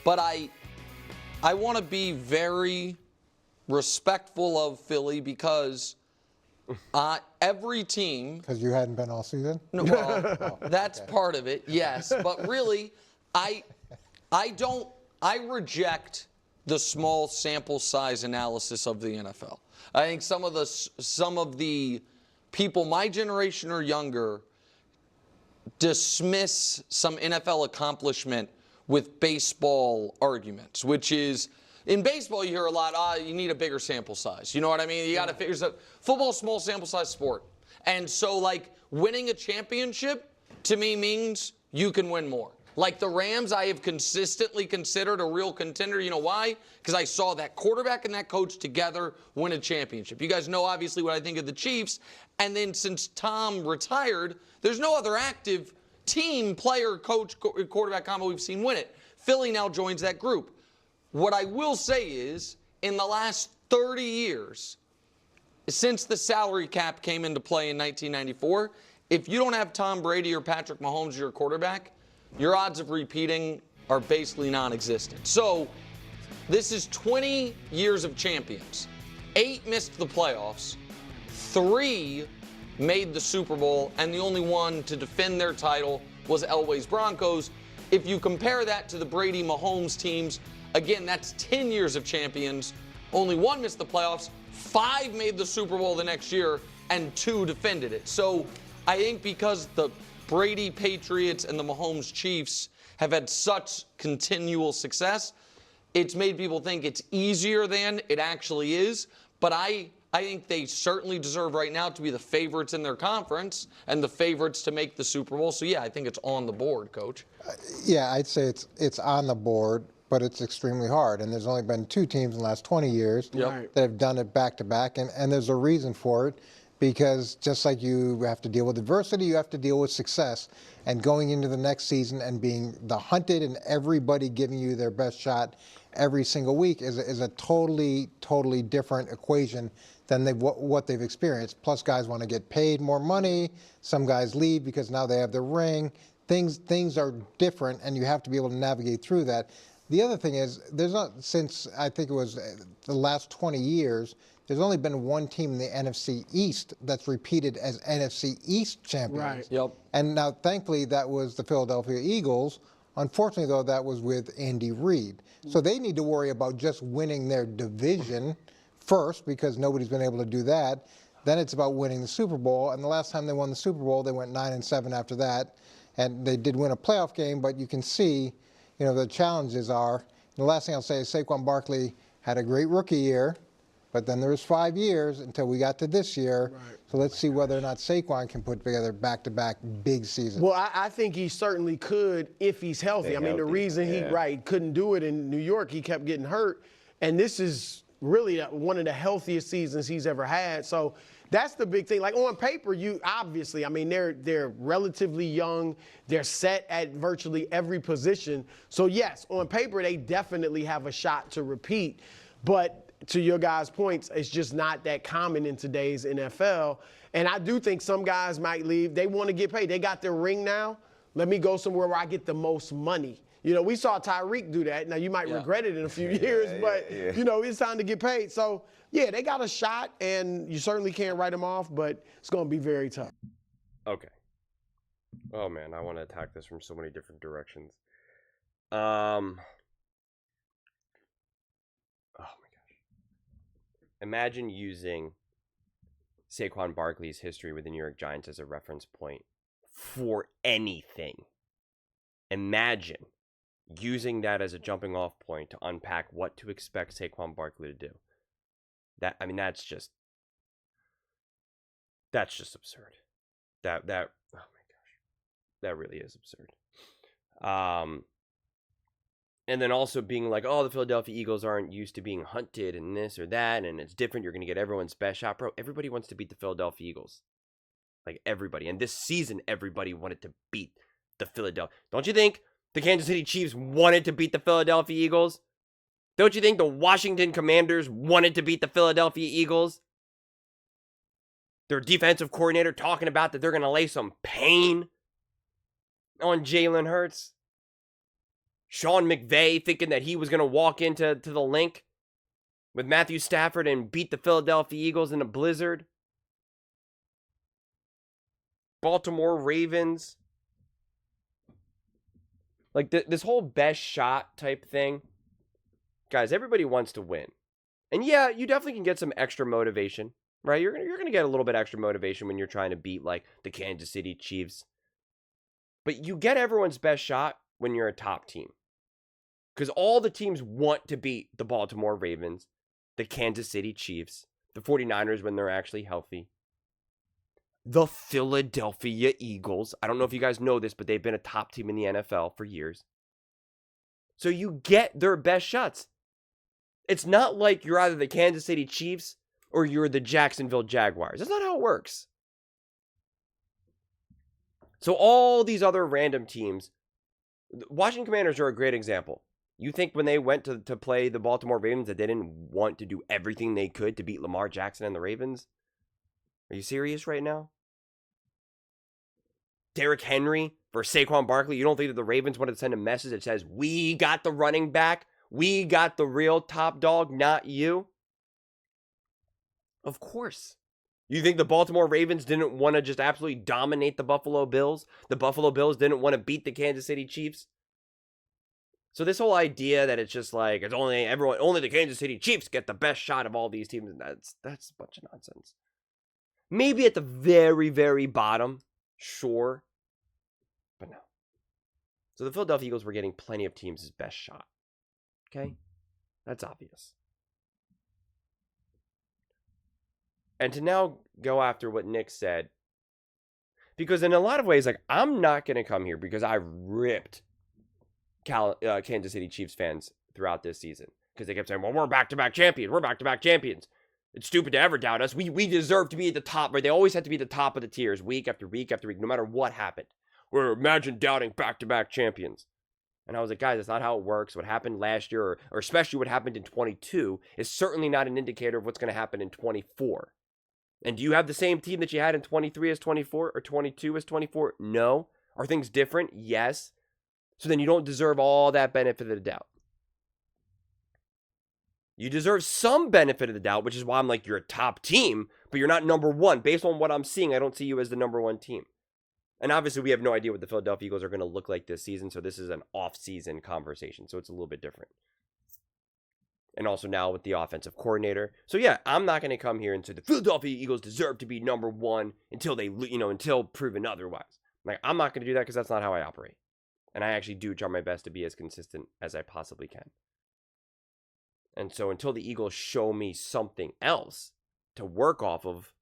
But I want to be very respectful of Philly because every team. Because you hadn't been all season? No, well, that's part of it, yes. But really, I reject the small sample size analysis of the NFL. I think some of the people my generation or younger dismiss some NFL accomplishment with baseball arguments, which is, in baseball you hear a lot, you need a bigger sample size. You know what I mean? You got to figure out, football's small sample size sport. And so, like, winning a championship to me means you can win more. Like the Rams, I have consistently considered a real contender. You know why? Because I saw that quarterback and that coach together win a championship. You guys know, obviously, what I think of the Chiefs. And then since Tom retired, there's no other active team, player, coach, quarterback combo we've seen win it. Philly now joins that group. What I will say is, in the last 30 years, since the salary cap came into play in 1994, if you don't have Tom Brady or Patrick Mahomes as your quarterback, your odds of repeating are basically non-existent. So this is 20 years of champions. 8 missed the playoffs. 3 made the Super Bowl, and the only one to defend their title was Elway's Broncos. If you compare that to the Brady-Mahomes teams, again, that's 10 years of champions. Only 1 missed the playoffs. 5 made the Super Bowl the next year, and 2 defended it. So I think because the Brady Patriots and the Mahomes Chiefs have had such continual success, it's made people think it's easier than it actually is. But I think they certainly deserve right now to be the favorites in their conference and the favorites to make the Super Bowl. So, yeah, I think it's on the board, Coach. Yeah, I'd say it's on the board, but it's extremely hard. And there's only been 2 teams in the last 20 years that have done it back-to-back, and there's a reason for it. Because just like you have to deal with adversity, you have to deal with success. And going into the next season and being the hunted and everybody giving you their best shot every single week is a totally, totally different equation than what they've experienced. Plus, guys want to get paid more money. Some guys leave because now they have the ring. Things are different, and you have to be able to navigate through that. The other thing is, there's not, since I think it was the last 20 years, there's only been 1 team in the NFC East that's repeated as NFC East champions. Right. Yep. And now, thankfully, that was the Philadelphia Eagles. Unfortunately, though, that was with Andy Reid. So they need to worry about just winning their division first, because nobody's been able to do that. Then it's about winning the Super Bowl. And the last time they won the Super Bowl, they went 9-7 after that. And they did win a playoff game, but you can see, you know, the challenges are. And the last thing I'll say is Saquon Barkley had a great rookie year. But then there was 5 years until we got to this year. Right. So let's see whether or not Saquon can put together back-to-back big seasons. Well, I think he certainly could if he's healthy. I mean, the reason he couldn't do it in New York, he kept getting hurt. And this is really one of the healthiest seasons he's ever had. So that's the big thing. Like on paper, you obviously, I mean, they're relatively young. They're set at virtually every position. So yes, on paper, they definitely have a shot to repeat. But to your guys' points, it's just not that common in today's NFL. And I do think some guys might leave. They want to get paid. They got their ring now. Let me go somewhere where I get the most money. You know, we saw Tyreek do that. Now, you might regret it in a few years, but, you know, it's time to get paid. So, yeah, they got a shot, and you certainly can't write them off, but it's going to be very tough. Okay. Oh, man, I want to attack this from so many different directions. Imagine using Saquon Barkley's history with the New York Giants as a reference point for anything. Imagine using that as a jumping off point to unpack what to expect Saquon Barkley to do. That's just absurd. That oh my gosh. That really is absurd. And then also being like, oh, the Philadelphia Eagles aren't used to being hunted and this or that, and it's different. You're going to get everyone's best shot. Bro, everybody wants to beat the Philadelphia Eagles. Like, everybody. And this season, everybody wanted to beat the Philadelphia. Don't you think the Kansas City Chiefs wanted to beat the Philadelphia Eagles? Don't you think the Washington Commanders wanted to beat the Philadelphia Eagles? Their defensive coordinator talking about that they're going to lay some pain on Jalen Hurts. Sean McVay thinking that he was going to walk into the link with Matthew Stafford and beat the Philadelphia Eagles in a blizzard. Baltimore Ravens. Like this whole best shot type thing. Guys, everybody wants to win. And yeah, you definitely can get some extra motivation, right? You're gonna get a little bit extra motivation when you're trying to beat like the Kansas City Chiefs. But you get everyone's best shot when you're a top team. Because all the teams want to beat the Baltimore Ravens, the Kansas City Chiefs, the 49ers when they're actually healthy, the Philadelphia Eagles. I don't know if you guys know this, but they've been a top team in the NFL for years. So you get their best shots. It's not like you're either the Kansas City Chiefs or you're the Jacksonville Jaguars. That's not how it works. So all these other random teams, Washington Commanders are a great example. You think when they went to play the Baltimore Ravens that they didn't want to do everything they could to beat Lamar Jackson and the Ravens? Are you serious right now? Derrick Henry for Saquon Barkley. You don't think that the Ravens wanted to send a message that says, we got the running back. We got the real top dog, not you? Of course. You think the Baltimore Ravens didn't want to just absolutely dominate the Buffalo Bills? The Buffalo Bills didn't want to beat the Kansas City Chiefs? So this whole idea that it's just like it's only the Kansas City Chiefs get the best shot of all these teams, that's a bunch of nonsense. Maybe at the very, very bottom, sure. But no. So the Philadelphia Eagles were getting plenty of teams' best shot. Okay? That's obvious. And to now go after what Nick said, because in a lot of ways, like, I'm not going to come here because I ripped Kansas City Chiefs fans throughout this season. Because they kept saying, well, we're back-to-back champions. We're back-to-back champions. It's stupid to ever doubt us. We deserve to be at the top, right? They always had to be the top of the tiers week after week after week, no matter what happened. Or imagine doubting back-to-back champions. And I was like, guys, that's not how it works. What happened last year, or especially what happened in 22, is certainly not an indicator of what's going to happen in 24. And do you have the same team that you had in 23 as 24 or 22 as 24? No. Are things different? Yes. So then you don't deserve all that benefit of the doubt. You deserve some benefit of the doubt, which is why I'm like, you're a top team, but you're not number one. Based on what I'm seeing, I don't see you as the number one team. And obviously, we have no idea what the Philadelphia Eagles are going to look like this season, so this is an off-season conversation, so it's a little bit different. And also now with the offensive coordinator. So yeah, I'm not going to come here and say the Philadelphia Eagles deserve to be number one until they, until proven otherwise. Like, I'm not going to do that because that's not how I operate. And I actually do try my best to be as consistent as I possibly can. And so until the Eagles show me something else to work off of,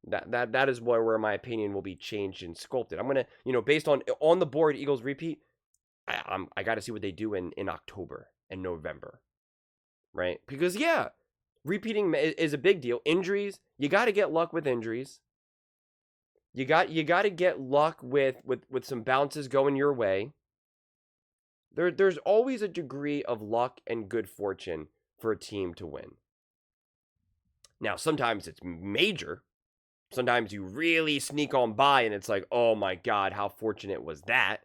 that is where my opinion will be changed and sculpted. I'm going to, based on the board, Eagles repeat, I got to see what they do in October and November. Right? Because, yeah, repeating is a big deal. Injuries, you got to get luck with injuries. You got to get luck with some bounces going your way. There's always a degree of luck and good fortune for a team to win. Now, sometimes it's major. Sometimes you really sneak on by and it's like, oh my God, how fortunate was that?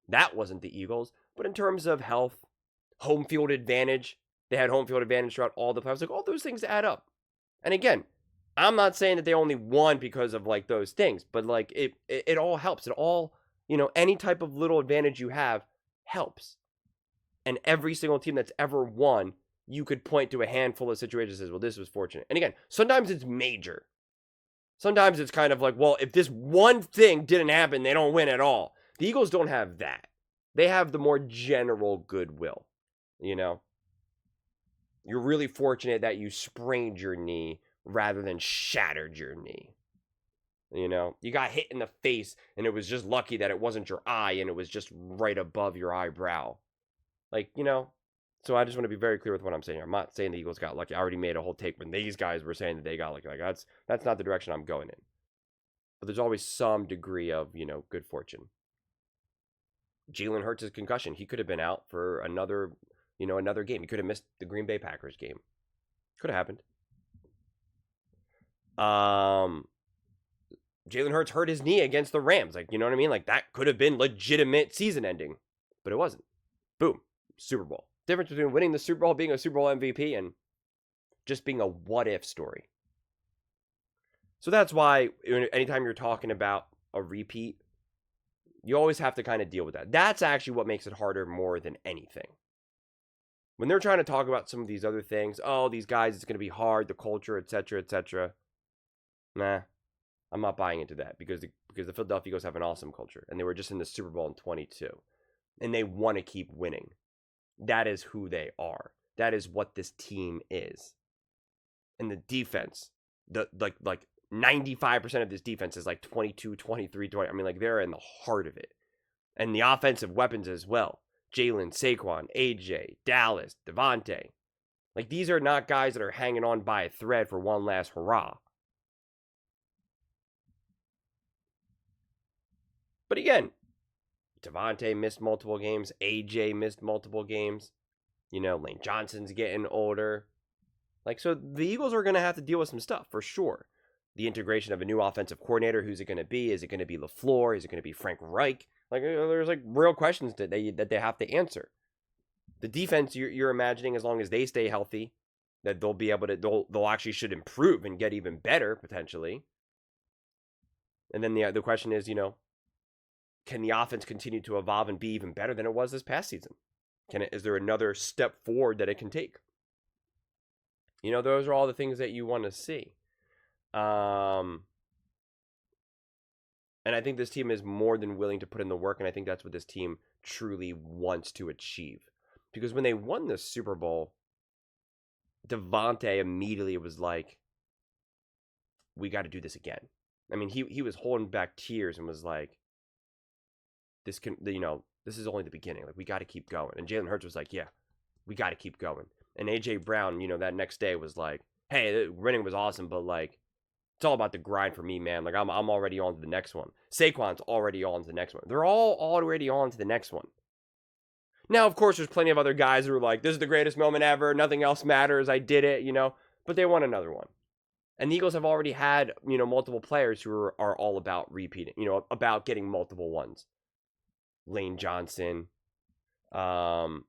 That wasn't the Eagles. But in terms of health, home field advantage, they had home field advantage throughout all the playoffs. Like, all those things add up. And again, I'm not saying that they only won because of like those things, but like it all helps. It all, any type of little advantage you have helps. And every single team that's ever won, you could point to a handful of situations and says, well, this was fortunate. And again, sometimes it's major. Sometimes it's kind of like, well, if this one thing didn't happen, they don't win at all. The Eagles don't have that. They have the more general goodwill, You're really fortunate that you sprained your knee rather than shattered your knee. You got hit in the face and it was just lucky that it wasn't your eye and it was just right above your eyebrow. Like, so I just want to be very clear with what I'm saying. I'm not saying the Eagles got lucky. I already made a whole take when these guys were saying that they got lucky. Like, that's not the direction I'm going in. But there's always some degree of, good fortune. Jalen Hurts' concussion. He could have been out for another game. He could have missed the Green Bay Packers game. Could have happened. Jalen Hurts hurt his knee against the Rams. Like, you know what I mean? Like, that could have been legitimate season ending, but it wasn't. Boom, Super Bowl. Difference between winning the Super Bowl, being a Super Bowl MVP, and just being a what-if story. So that's why anytime you're talking about a repeat, you always have to kind of deal with that. That's actually what makes it harder more than anything. When they're trying to talk about some of these other things, oh, these guys, it's going to be hard, the culture, etc., etc. Nah, I'm not buying into that because the Philadelphia Eagles have an awesome culture, and they were just in the Super Bowl in 22, and they want to keep winning. That is who they are. That is what this team is. And the defense, like 95% of this defense is like 22, 23, 20. I mean, like they're in the heart of it. And the offensive weapons as well. Jalen, Saquon, AJ, Dallas, Devontae. Like these are not guys that are hanging on by a thread for one last hurrah. But again, Devontae missed multiple games. AJ missed multiple games. You know, Lane Johnson's getting older. Like, so the Eagles are going to have to deal with some stuff for sure. The integration of a new offensive coordinator. Who's it going to be? Is it going to be LaFleur? Is it going to be Frank Reich? Like, there's like real questions that they have to answer. The defense, you're imagining, as long as they stay healthy, that they'll be able to, they'll actually should improve and get even better potentially. And then the question is, you know, can the offense continue to evolve and be even better than it was this past season? Is there another step forward that it can take? You know, those are all the things that you want to see. And I think this team is more than willing to put in the work, and I think that's what this team truly wants to achieve. Because when they won the Super Bowl, Devontae immediately was like, we got to do this again. I mean, he was holding back tears and was like, this is only the beginning. Like, we got to keep going. And Jalen Hurts was like, yeah, we got to keep going. And A.J. Brown, you know, that next day was like, hey, winning was awesome, but like, it's all about the grind for me, man. Like, I'm already on to the next one. Saquon's already on to the next one. They're all already on to the next one. Now, of course, there's plenty of other guys who are like, this is the greatest moment ever. Nothing else matters. I did it, you know. But they want another one. And the Eagles have already had, you know, multiple players who are all about repeating, you know, about getting multiple ones. Lane Johnson, Brandon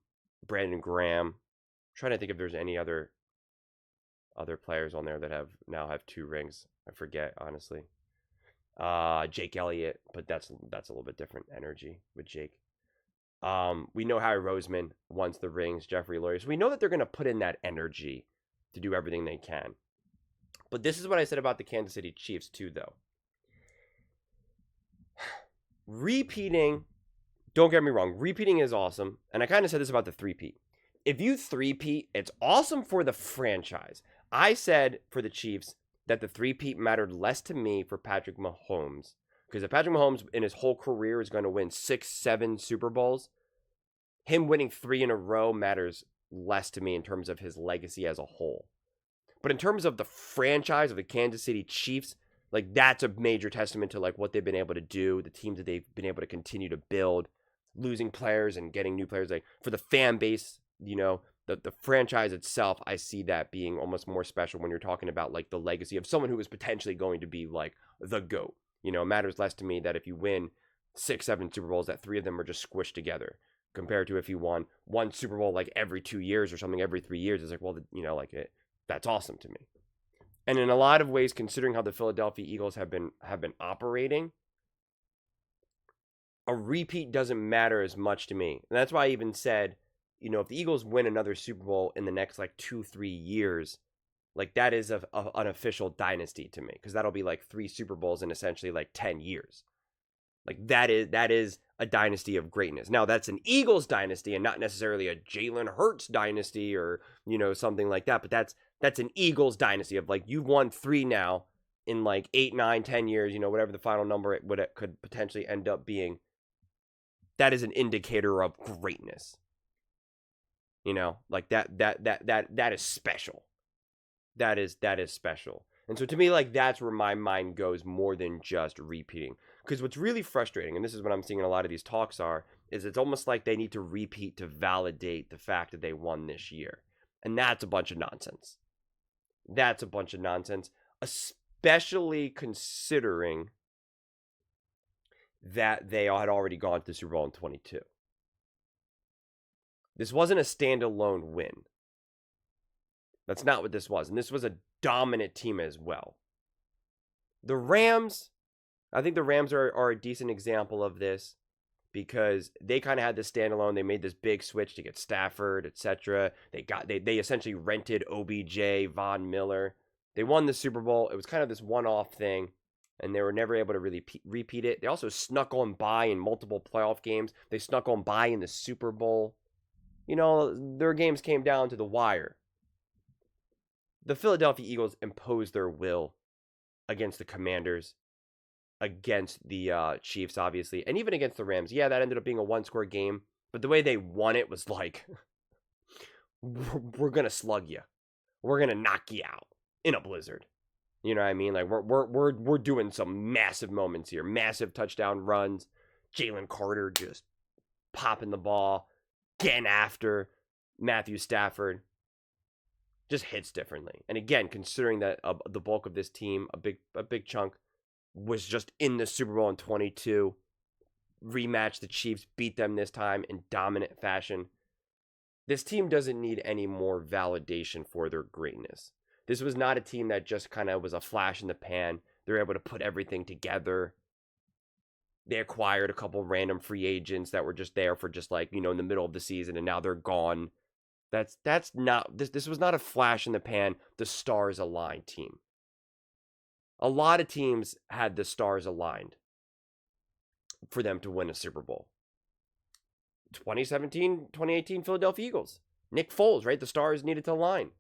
Graham. I'm trying to think if there's any other players on there that now have 2 rings. I forget, honestly. Jake Elliott, but that's a little bit different energy with Jake. We know Howie Roseman wants the rings, Jeffrey Lurie. So we know that they're going to put in that energy to do everything they can. But this is what I said about the Kansas City Chiefs too, though. Repeating, don't get me wrong, repeating is awesome. And I kind of said this about the three-peat. If you three-peat, it's awesome for the franchise. I said for the Chiefs that the three-peat mattered less to me for Patrick Mahomes. Because if Patrick Mahomes in his whole career is going to win 6, 7 Super Bowls, him winning 3 in a row matters less to me in terms of his legacy as a whole. But in terms of the franchise of the Kansas City Chiefs, like that's a major testament to like what they've been able to do, the teams that they've been able to continue to build, losing players and getting new players. Like for the fan base, you know, the franchise itself, I see that being almost more special when you're talking about like the legacy of someone who is potentially going to be like the GOAT. You know, it matters less to me that if you win 6, 7 Super Bowls, that 3 of them are just squished together compared to if you won 1 Super Bowl like every 2 years or something every 3 years. It's like, well, you know, like that's awesome to me. And in a lot of ways, considering how the Philadelphia Eagles have been operating, a repeat doesn't matter as much to me. And that's why I even said, you know, if the Eagles win another Super Bowl in the next like 2-3 years, like that is an official dynasty to me, because that'll be like 3 Super Bowls in essentially like 10 years. Like that is a dynasty of greatness. Now that's an Eagles dynasty and not necessarily a Jalen Hurts dynasty or, you know, something like that. But that's an Eagles dynasty of like you've won 3 now in like 8, 9, 10 years, you know, whatever the final number it could potentially end up being. That is an indicator of greatness. You know, like that is special. That is special. And so to me, like that's where my mind goes more than just repeating. Because what's really frustrating, and this is what I'm seeing in a lot of these talks is it's almost like they need to repeat to validate the fact that they won this year. And that's a bunch of nonsense. That's a bunch of nonsense, especially considering that they had already gone to the Super Bowl in 22. This wasn't a standalone win. That's not what this was. And this was a dominant team as well. The Rams, I think the Rams are a decent example of this because they kind of had this standalone. They made this big switch to get Stafford, etc. They essentially rented OBJ, Von Miller. They won the Super Bowl. It was kind of this one-off thing, and they were never able to really repeat it. They also snuck on by in multiple playoff games. They snuck on by in the Super Bowl. You know, their games came down to the wire. The Philadelphia Eagles imposed their will against the Commanders, against the Chiefs, obviously, and even against the Rams. Yeah, that ended up being a one-score game, but the way they won it was like, we're gonna slug you, we're gonna knock you out in a blizzard. You know what I mean? Like we're doing some massive moments here, massive touchdown runs. Jalen Carter just popping the ball, getting after Matthew Stafford. Just hits differently. And again, considering that the bulk of this team, a big chunk, was just in the Super Bowl in 22, rematched the Chiefs, beat them this time in dominant fashion. This team doesn't need any more validation for their greatness. This was not a team that just kind of was a flash in the pan. They're able to put everything together. They acquired a couple random free agents that were just there for just like, you know, in the middle of the season, and now they're gone. That's not this was not a flash in the pan, the stars aligned team. A lot of teams had the stars aligned for them to win a Super Bowl. 2017, 2018 Philadelphia Eagles. Nick Foles, right? The stars needed to align.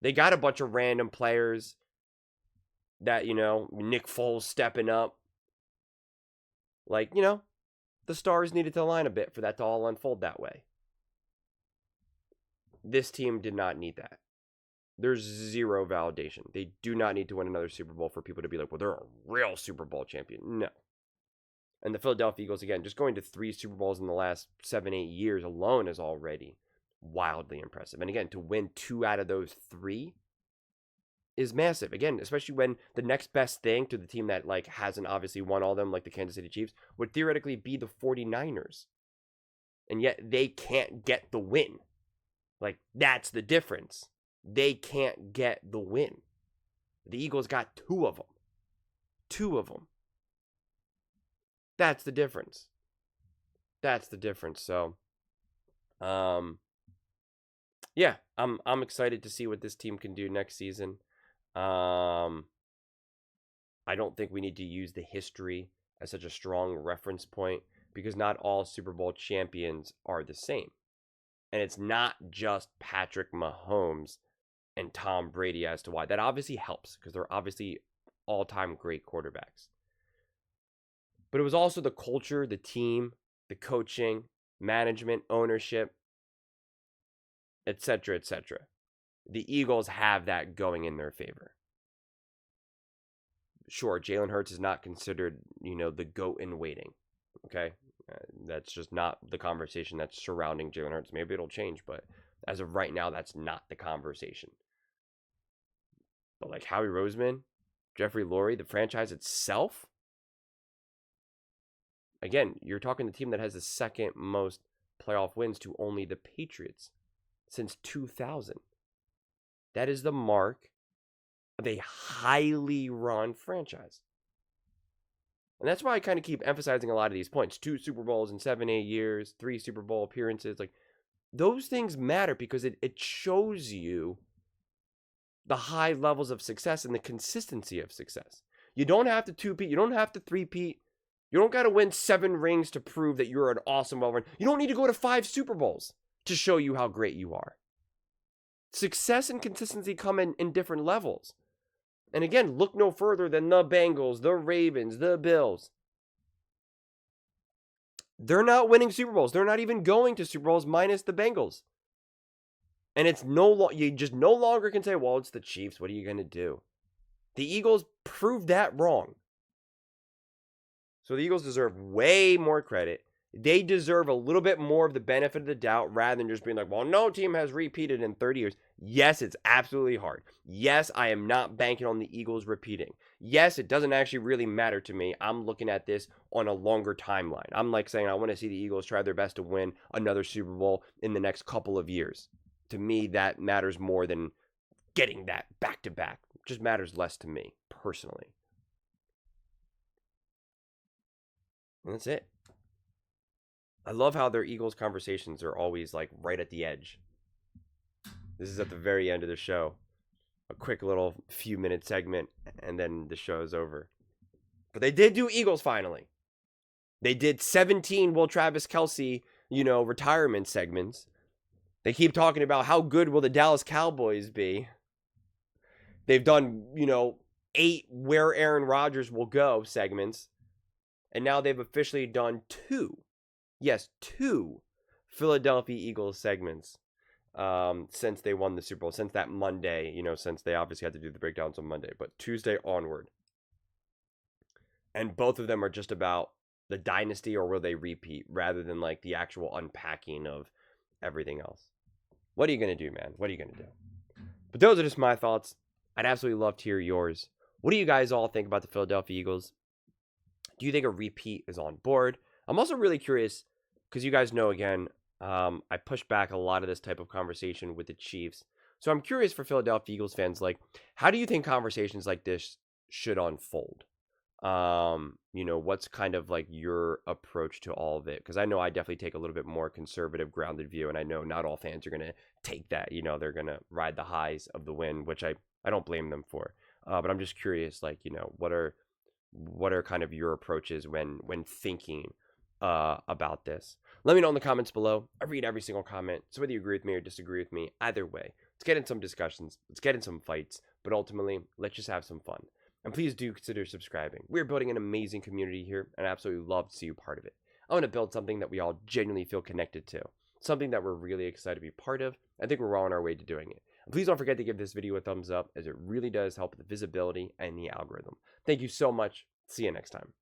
They got a bunch of random players that, you know, Nick Foles stepping up. Like, you know, the stars needed to align a bit for that to all unfold that way. This team did not need that. There's zero validation. They do not need to win another Super Bowl for people to be like, well, they're a real Super Bowl champion. No. And the Philadelphia Eagles, again, just going to 3 Super Bowls in the last 7-8 years alone is already wildly impressive. And again, to win 2 out of those 3 is massive. Again, especially when the next best thing to the team that like hasn't obviously won all of them, like the Kansas City Chiefs, would theoretically be the 49ers. And yet they can't get the win. Like, that's the difference. They can't get the win. The Eagles got 2 of them. 2 of them. That's the difference. That's the difference. So, yeah, I'm excited to see what this team can do next season. I don't think we need to use the history as such a strong reference point because not all Super Bowl champions are the same. And it's not just Patrick Mahomes and Tom Brady as to why. That obviously helps because they're obviously all-time great quarterbacks. But it was also the culture, the team, the coaching, management, ownership, etc., etc. The Eagles have that going in their favor. Sure, Jalen Hurts is not considered, you know, the GOAT in waiting. Okay? That's just not the conversation that's surrounding Jalen Hurts. Maybe it'll change, but as of right now, that's not the conversation. But like Howie Roseman, Jeffrey Lurie, the franchise itself, again, you're talking the team that has the second most playoff wins to only the Patriots since 2000. That is the mark of a highly run franchise. And that's why I kind of keep emphasizing a lot of these points. 2 Super Bowls in 7-8 years, 3 Super Bowl appearances. Like, those things matter because it shows you the high levels of success and the consistency of success. You don't have to 2-peat. You don't have to 3-peat. You don't got to win 7 rings to prove that you're an awesome well-run. You don't need to go to 5 Super Bowls to show you how great you are. Success and consistency come in different levels. And again, look no further than the Bengals, the Ravens, the Bills. They're not winning Super Bowls. They're not even going to Super Bowls minus the Bengals. And it's you just no longer can say, well, it's the Chiefs. What are you going to do? The Eagles proved that wrong. So the Eagles deserve way more credit. They deserve a little bit more of the benefit of the doubt rather than just being like, well, no team has repeated in 30 years. Yes, it's absolutely hard. Yes, I am not banking on the Eagles repeating. Yes, it doesn't actually really matter to me. I'm looking at this on a longer timeline. I'm like saying I want to see the Eagles try their best to win another Super Bowl in the next couple of years. To me, that matters more than getting that back to back. It just matters less to me, personally. And that's it. I love how their Eagles conversations are always like right at the edge. This is at the very end of the show. A quick little few minute segment and then the show is over. But they did do Eagles finally. They did 17 Will Travis Kelce, retirement segments. They keep talking about how good will the Dallas Cowboys be. They've done, 8 where Aaron Rodgers will go segments. And now they've officially done 2 Philadelphia Eagles segments since they won the Super Bowl, since that Monday, since they obviously had to do the breakdowns on Monday, but Tuesday onward. And both of them are just about the dynasty or will they repeat rather than like the actual unpacking of everything else. What are you going to do, man? What are you going to do? But those are just my thoughts. I'd absolutely love to hear yours. What do you guys all think about the Philadelphia Eagles? Do you think a repeat is on board? I'm also really curious because you guys know, again, I push back a lot of this type of conversation with the Chiefs. So I'm curious for Philadelphia Eagles fans, like, how do you think conversations like this should unfold? What's kind of like your approach to all of it? Because I know I definitely take a little bit more conservative, grounded view, and I know not all fans are going to take that. They're going to ride the highs of the win, which I don't blame them for. But I'm just curious, like, what are kind of your approaches when thinking about this? Let me know in the comments below. I read every single comment, so whether you agree with me or disagree with me, either way, let's get in some discussions, let's get in some fights, but ultimately, let's just have some fun. And please do consider subscribing. We're building an amazing community here, and I absolutely love to see you part of it. I want to build something that we all genuinely feel connected to, something that we're really excited to be part of. I think we're well on our way to doing it. And please don't forget to give this video a thumbs up, as it really does help with the visibility and the algorithm. Thank you so much. See you next time.